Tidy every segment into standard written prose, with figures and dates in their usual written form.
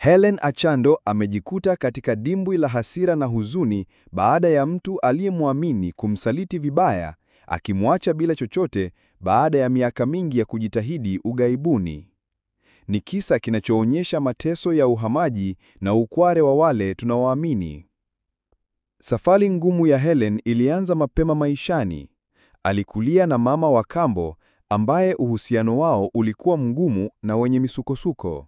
Hellen Achando amejikuta katika dimbwi la hasira na huzuni baada ya mtu aliyemwamini kumsaliti vibaya, akimwacha bila chochote baada ya miaka mingi ya kujitahidi ughaibuni. Ni kisa kinachoonyesha mateso ya uhamaji na ukware wa wale tunaoamini. Safari ngumu ya Hellen ilianza mapema maishani. Alikulia na mama wa kambo ambaye uhusiano wao ulikuwa mgumu na wenye misukosuko.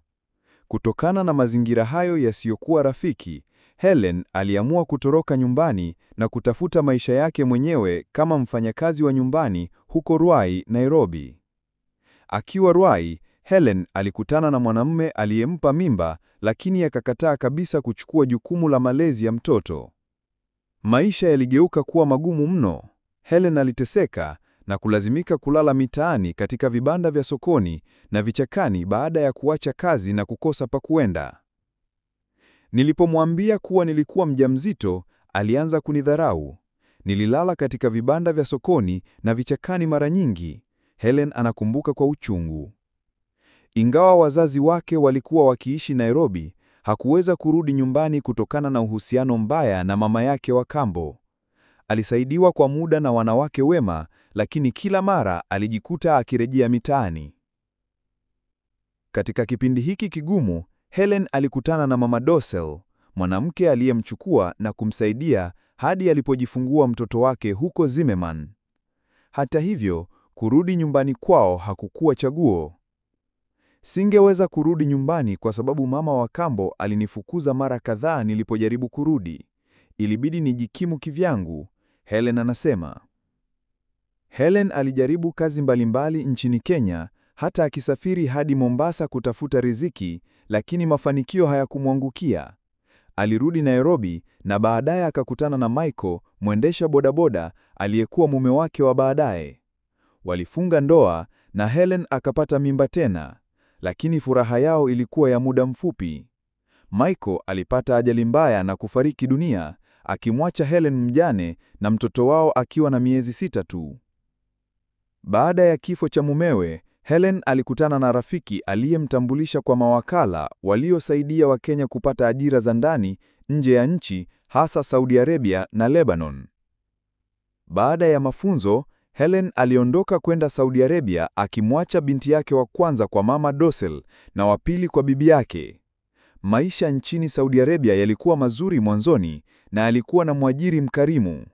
Kutokana na mazingira hayo yasiyokuwa rafiki, Hellen aliamua kutoroka nyumbani na kutafuta maisha yake mwenyewe kama mfanyakazi wa nyumbani huko Ruai, Nairobi. Akiwa Ruai, Hellen alikutana na mwanamume aliyempa mimba, lakini akakataa kabisa kuchukua jukumu la malezi ya mtoto. Maisha yaligeuka kuwa magumu mno. Hellen aliteseka na kulazimika kulala mitaani katika vibanda vya sokoni na vichakani baada ya kuacha kazi na kukosa pa kuenda. Nilipomwambia kuwa nilikuwa mjamzito, alianza kunidharau. Nililala katika vibanda vya sokoni na vichakani mara nyingi, Hellen anakumbuka kwa uchungu. Ingawa wazazi wake walikuwa wakiishi Nairobi, hakuweza kurudi nyumbani kutokana na uhusiano mbaya na mama yake wa kambo. Alisaidiwa kwa muda na wanawake wema, lakini kila mara alijikuta akirejea mitaani. Katika kipindi hiki kigumu, Hellen alikutana na Mama Dosel, mwanamke aliyemchukua na kumsaidia hadi alipojifungua mtoto wake huko Zimmerman. Hata hivyo, kurudi nyumbani kwao hakukuwa chaguo. Singeweza kurudi nyumbani kwa sababu mama wa kambo alinifukuza mara kadhaa nilipojaribu kurudi. Ilibidi nijikimu kivyangu, Hellen anasema. Hellen alijaribu kazi mbalimbali nchini Kenya, hata akisafiri hadi Mombasa kutafuta riziki, lakini mafanikio hayakumwangukia. Alirudi Nairobi na baadaye akakutana na Michael, mwendesha bodaboda aliyekuwa mume wake wa baadaye. Walifunga ndoa na Hellen akapata mimba tena, lakini furaha yao ilikuwa ya muda mfupi. Michael alipata ajali mbaya na kufariki dunia, akimwacha Hellen mjane na mtoto wao akiwa na miezi 6 tu. Baada ya kifo cha mumewe, Hellen alikutana na rafiki aliyemtambulisha kwa mawakala waliosaidia Wakenya kupata ajira za ndani, nje ya nchi, hasa Saudi Arabia na Lebanon. Baada ya mafunzo, Hellen aliondoka kwenda Saudi Arabia akimwacha binti yake wa kwanza kwa Mama Dosel na wa pili kwa bibi yake. Maisha nchini Saudi Arabia yalikuwa mazuri mwanzoni na alikuwa na mwajiri mkarimu.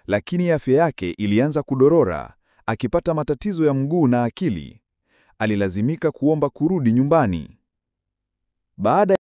Lakini afya yake ilianza kudorora, akipata matatizo ya mguu na akili. Alilazimika kuomba kurudi nyumbani. Baada